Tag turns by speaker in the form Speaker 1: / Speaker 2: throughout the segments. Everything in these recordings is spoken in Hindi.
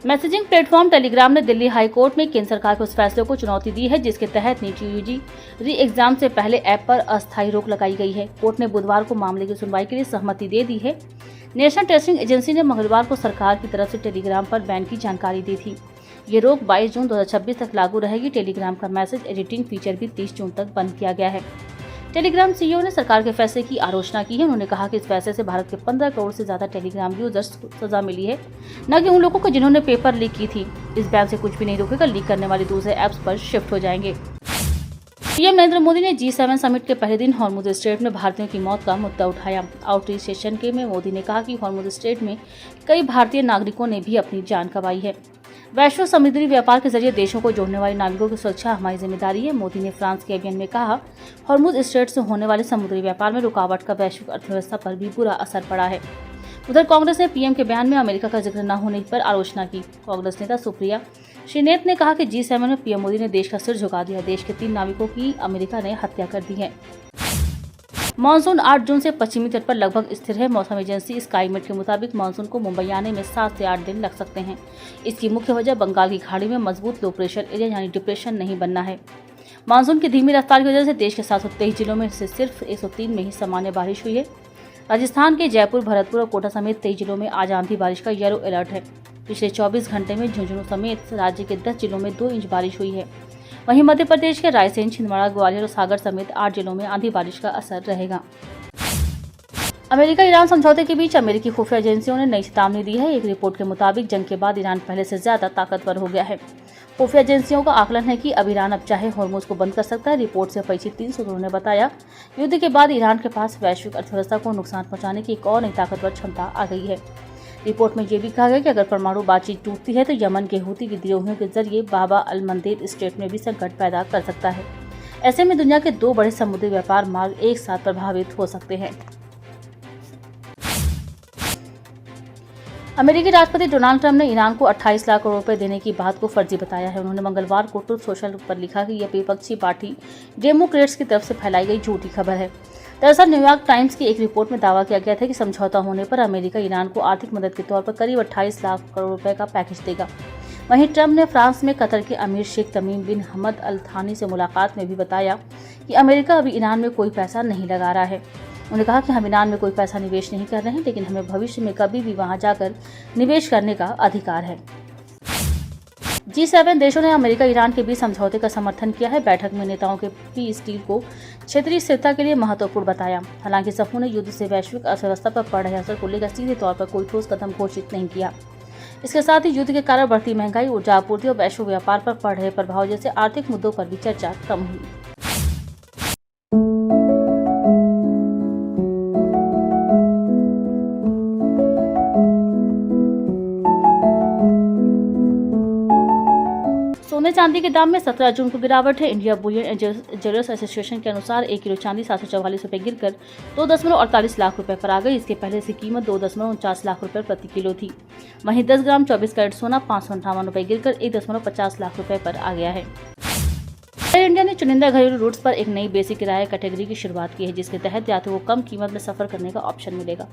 Speaker 1: मैसेजिंग प्लेटफॉर्म टेलीग्राम ने दिल्ली हाई कोर्ट में केंद्र सरकार के उस फैसले को चुनौती दी है जिसके तहत नीट यूजी री एग्जाम से पहले ऐप पर अस्थायी रोक लगाई गई है। कोर्ट ने बुधवार को मामले की सुनवाई के लिए सहमति दे दी है। नेशनल टेस्टिंग एजेंसी ने मंगलवार को सरकार की तरफ से टेलीग्राम पर बैन की जानकारी दी थी। ये रोक 22 जून 2026 तक लागू रहेगी। टेलीग्राम का मैसेज एडिटिंग फीचर भी 30 जून तक बंद किया गया है। टेलीग्राम सीईओ ने सरकार के फैसले की आलोचना की है। उन्होंने कहा कि इस फैसले से भारत के 15 करोड़ से ज्यादा टेलीग्राम यूजर्स को सजा मिली है, न कि उन लोगों को जिन्होंने पेपर लीक की थी। इस बैन से कुछ भी नहीं रोकेगा, लीक करने वाले दूसरे ऐप्स पर शिफ्ट हो जाएंगे। पीएम नरेंद्र मोदी ने G7 समिट के पहले दिन हॉर्मुज स्ट्रेट में भारतीयों की मौत का मुद्दा उठाया। आउटरीच सेशन में मोदी ने कहा कि हॉर्मुज स्ट्रेट में कई भारतीय नागरिकों ने भी अपनी जान गंवाई है। वैश्विक समुद्री व्यापार के जरिए देशों को जोड़ने वाले नागरिकों की सुरक्षा हमारी जिम्मेदारी है। मोदी ने फ्रांस के अभियान में कहा, हॉर्मुज स्ट्रेट से होने वाले समुद्री व्यापार में रुकावट का वैश्विक अर्थव्यवस्था पर भी बुरा असर पड़ा है। उधर कांग्रेस ने पीएम के बयान में अमेरिका का जिक्र न होने पर आलोचना की। कांग्रेस नेता सुप्रिया श्रीनेत ने कहा कि G7 में पीएम मोदी ने देश का सिर झुका दिया। देश के 3 नाविकों की अमेरिका ने हत्या कर दी है। मानसून 8 जून से पश्चिमी तट पर लगभग स्थिर है। मौसम एजेंसी स्काईमेट के मुताबिक मानसून को मुंबई आने में 7 से 8 दिन लग सकते हैं। इसकी मुख्य वजह बंगाल की खाड़ी में मजबूत लो प्रेशर एरिया यानी डिप्रेशन नहीं बनना है। मानसून की धीमी रफ्तार की वजह से देश के 723 जिलों में से सिर्फ 103 में ही सामान्य बारिश हुई है। राजस्थान के जयपुर, भरतपुर और कोटा समेत 23 जिलों में आज आंधी बारिश का येलो अलर्ट है। पिछले 24 घंटे में झुंझुनू समेत राज्य के 10 जिलों में 2 इंच बारिश हुई है। वहीं मध्य प्रदेश के रायसेन, छिंदवाड़ा, ग्वालियर और सागर समेत 8 जिलों में आंधी बारिश का असर रहेगा। अमेरिका ईरान समझौते के बीच अमेरिकी खुफिया एजेंसियों ने नई चेतावनी दी है। एक रिपोर्ट के मुताबिक जंग के बाद ईरान पहले से ज्यादा ताकतवर हो गया है। खुफिया एजेंसियों का आकलन है कि अब ईरान अब चाहे हॉर्मुज को बंद कर सकता है। रिपोर्ट से परिचित 3 सूत्रों ने बताया, युद्ध के बाद ईरान के पास वैश्विक अर्थव्यवस्था को नुकसान पहुंचाने की एक और नई ताकतवर क्षमता आ गई है। रिपोर्ट में यह भी कहा गया कि अगर परमाणु बातचीत टूटती है तो यमन के हूती विद्रोहियों के जरिए बाबा अल मंदेब स्ट्रेट में भी संकट पैदा कर सकता है। ऐसे में दुनिया के 2 बड़े समुद्री व्यापार मार्ग एक साथ प्रभावित हो सकते हैं। अमेरिकी राष्ट्रपति डोनाल्ड ट्रंप ने ईरान को 28 लाख करोड़ रुपए देने की बात को फर्जी बताया है। उन्होंने मंगलवार को ट्रुथ सोशल पर लिखा कि यह विपक्षी पार्टी डेमोक्रेट्स की तरफ से फैलाई गई झूठी खबर है। दरअसल न्यूयॉर्क टाइम्स की एक रिपोर्ट में दावा किया गया था कि समझौता होने पर अमेरिका ईरान को आर्थिक मदद के तौर पर करीब 28 लाख करोड़ रुपए का पैकेज देगा। वहीं ट्रंप ने फ्रांस में कतर के अमीर शेख तमीम बिन हमद अल थानी से मुलाकात में भी बताया कि अमेरिका अभी ईरान में कोई पैसा नहीं लगा रहा है। उन्होंने कहा कि हम ईरान में कोई पैसा निवेश नहीं कर रहे हैं, लेकिन हमें भविष्य में कभी भी वहां जाकर निवेश करने का अधिकार है। G7 देशों ने अमेरिका ईरान के बीच समझौते का समर्थन किया है। बैठक में नेताओं के पीस डील को क्षेत्रीय स्थिरता के लिए महत्वपूर्ण बताया। हालांकि समूह ने युद्ध से वैश्विक अर्थव्यवस्था पर पड़ रहे असर को लेकर सीधे तौर पर कोई ठोस कदम घोषित नहीं किया। इसके साथ ही युद्ध के कारण बढ़ती महंगाई, ऊर्जा आपूर्ति और वैश्विक व्यापार पर पड़ रहे प्रभाव जैसे आर्थिक मुद्दों पर भी चर्चा कम हुई। सोने चांदी के दाम में 17 जून को गिरावट है। India Boolean and jewellers association के अनुसार 1 किलो चांदी 744 रुपए गिरकर 2.48 लाख रुपए पर आ गई। इसके पहले इसकी कीमत 2.49 लाख रुपए प्रति किलो थी। वहीं 10 ग्राम 24 कैरेट सोना 558 रुपए गिरकर 1.50 लाख रुपए पर आ गया है। एयर इंडिया ने चुनिंदा घरेलू रूट्स पर एक नई बेसिक किराया कैटेगरी की शुरुआत की है, जिसके तहत यात्रियों को कम कीमत में सफर करने का ऑप्शन मिलेगा।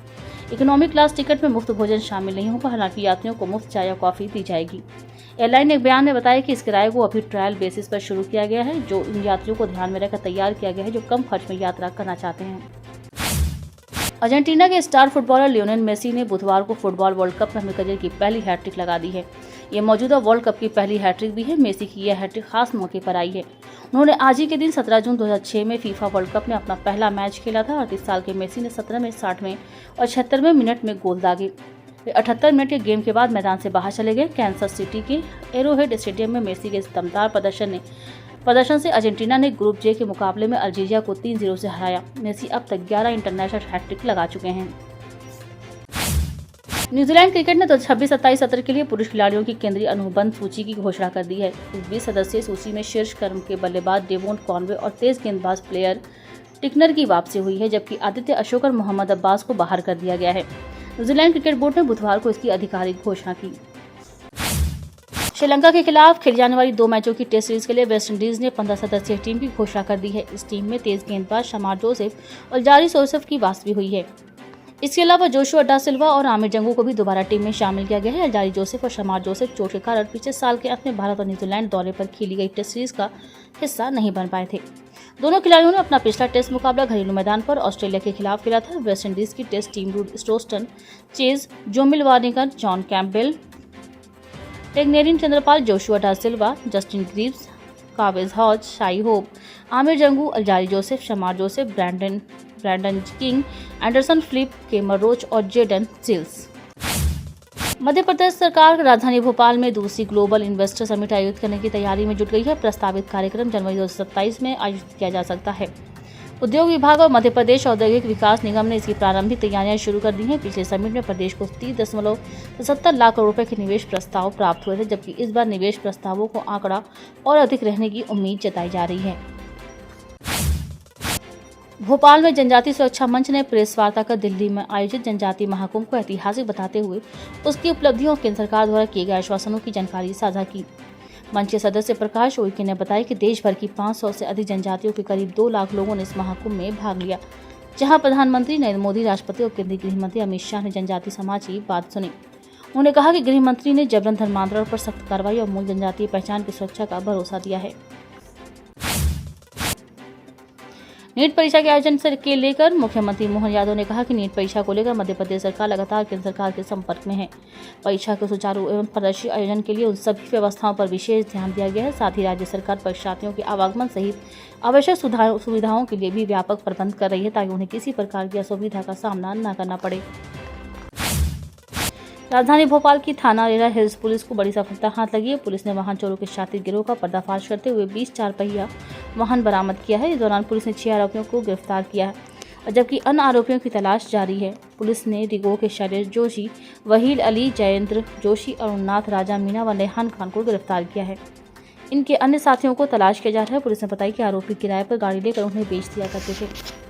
Speaker 1: इकोनॉमी क्लास टिकट में मुफ्त भोजन शामिल नहीं होगा, हालांकि यात्रियों को मुफ्त चाय या कॉफी दी जाएगी। एयरलाइन ने एक बयान में बताया कि इस किराए को अभी ट्रायल बेसिस पर शुरू किया गया है, जो इन यात्रियों को ध्यान में रखकर तैयार किया गया है जो कम खर्च में यात्रा करना चाहते हैं। अर्जेंटीना के स्टार फुटबॉलर लियोनेल मेसी ने बुधवार को फुटबॉल वर्ल्ड कप में अपने करियर की पहली हैट्रिक लगा दी है। ये मौजूदा वर्ल्ड कप की पहली हैट्रिक भी है। मेसी की यह हैट्रिक खास मौके पर आई है। उन्होंने आज ही के दिन 17 जून 2006 में फीफा वर्ल्ड कप में अपना पहला मैच खेला था। 38 साल के मेसी ने 17 में, 60 में और 76 मिनट में गोल दागे। वे 78 मिनट के गेम के बाद मैदान से बाहर चले गए। कैंसस सिटी के एरोहेड स्टेडियम में मेसी के दमदार प्रदर्शन से अर्जेंटीना ने ग्रुप जे के मुकाबले में अल्जीरिया को 3-0 से हराया। मेसी अब तक 11 इंटरनेशनल हैट्रिक लगा चुके हैं। न्यूजीलैंड क्रिकेट ने 26-27 सत्र के लिए पुरुष खिलाड़ियों की केंद्रीय अनुबंध सूची की घोषणा कर दी है। इस 20 सदस्यीय सूची में शीर्ष क्रम के बल्लेबाज डेवोन कॉनवे और तेज गेंदबाज प्लेयर टिकनर की वापसी हुई है, जबकि आदित्य अशोक और मोहम्मद अब्बास को बाहर कर दिया गया है। न्यूजीलैंड क्रिकेट बोर्ड ने बुधवार को इसकी आधिकारिक घोषणा की। श्रीलंका के खिलाफ खेली जाने वाली 2 मैचों की टेस्ट सीरीज के लिए वेस्टइंडीज ने 15 सदस्यीय टीम की घोषणा कर दी है। इस टीम में तेज गेंदबाज शमार जोसेफ और जारी जोसेफ की वापसी हुई है। इसके अलावा जोशुआ डा सिल्वा और आमिर जंगू को भी दोबारा टीम में शामिल किया गया है। अल्जारी जोसेफ और शमार जोसेफ चोट के कारण पिछले साल के अंत में भारत और न्यूजीलैंड दौरे पर खेली गई टेस्ट सीरीज का हिस्सा नहीं बन पाए थे। दोनों खिलाड़ियों ने अपना पिछला टेस्ट मुकाबला घरेलू मैदान पर ऑस्ट्रेलिया के खिलाफ खेला था। वेस्ट इंडीज की टेस्ट टीम रूड स्टोस्टन, Chase, Jomel Warrican, John Campbell, Tagenarine Chanderpaul, Joshua da Silva, Justin Greaves, Kavem Hodge, Shai Hope, Amir Jangoo, Alzarri Joseph, Shamar Joseph, Brandon King, Anderson Phillip, Kemar Roach और जेडन चिल्स। मध्य प्रदेश सरकार राजधानी भोपाल में दूसरी ग्लोबल इन्वेस्टर समिट आयोजित करने की तैयारी में जुट गई है। प्रस्तावित कार्यक्रम जनवरी 2027 में आयोजित किया जा सकता है। उद्योग विभाग और मध्य प्रदेश औद्योगिक विकास निगम ने इसकी प्रारंभिक तैयारियां शुरू कर दी हैं। पिछले समिट में प्रदेश को 30.77 लाख करोड़ रुपए के निवेश प्रस्ताव प्राप्त हुए थे, जबकि इस बार निवेश प्रस्तावों को आंकड़ा और अधिक रहने की उम्मीद जताई जा रही है। भोपाल में जनजाति सुरक्षा मंच ने प्रेस वार्ता कर दिल्ली में आयोजित जनजाति महाकुंभ को ऐतिहासिक बताते हुए उसकी उपलब्धियों और केंद्र सरकार द्वारा किए गए आश्वासनों की जानकारी साझा की। मंच के सदस्य प्रकाश उइके ने बताया कि देश भर की 500 से अधिक जनजातियों के करीब 2 लाख लोगों ने इस महाकुंभ में भाग लिया, जहां प्रधानमंत्री नरेंद्र मोदी, राष्ट्रपति और केंद्रीय गृह मंत्री अमित शाह ने जनजाति समाज की बात सुनी। उन्होंने कहा कि गृह मंत्री ने जबरन धर्मांतरण पर सख्त कार्रवाई और मूल जनजातीय पहचान की सुरक्षा का भरोसा दिया है। नीट परीक्षा के आयोजन के लेकर मुख्यमंत्री मोहन यादव ने कहा कि नीट परीक्षा को लेकर मध्य प्रदेश सरकार लगातार केंद्र सरकार के संपर्क में है। परीक्षा के सुचारू एवं पारदर्शी आयोजन के लिए उन सभी व्यवस्थाओं पर विशेष ध्यान दिया गया है। साथ ही राज्य सरकार परीक्षार्थियों के आवागमन सहित आवश्यक सुविधाओं के लिए भी व्यापक प्रबंध कर रही है, ताकि उन्हें किसी प्रकार की असुविधा का सामना न करना पड़े। राजधानी भोपाल की थाना रेरा हिल्स पुलिस को बड़ी सफलता हाथ लगी है। पुलिस ने वाहन चोरों के शातिर गिरोह का पर्दाफाश करते हुए 20 4पहिया वाहन बरामद किया है। इस दौरान पुलिस ने 6 आरोपियों को गिरफ्तार किया है, जबकि अन्य आरोपियों की तलाश जारी है। पुलिस ने रिगो के शैलेश जोशी, वहील अली, जयेंद्र जोशी, अरुणनाथ, राजा मीना व नेहान खान को गिरफ्तार किया है। इनके अन्य साथियों को तलाश किया जा रहा है। पुलिस ने बताया कि आरोपी किराए पर गाड़ी लेकर उन्हें बेच दिया करते थे।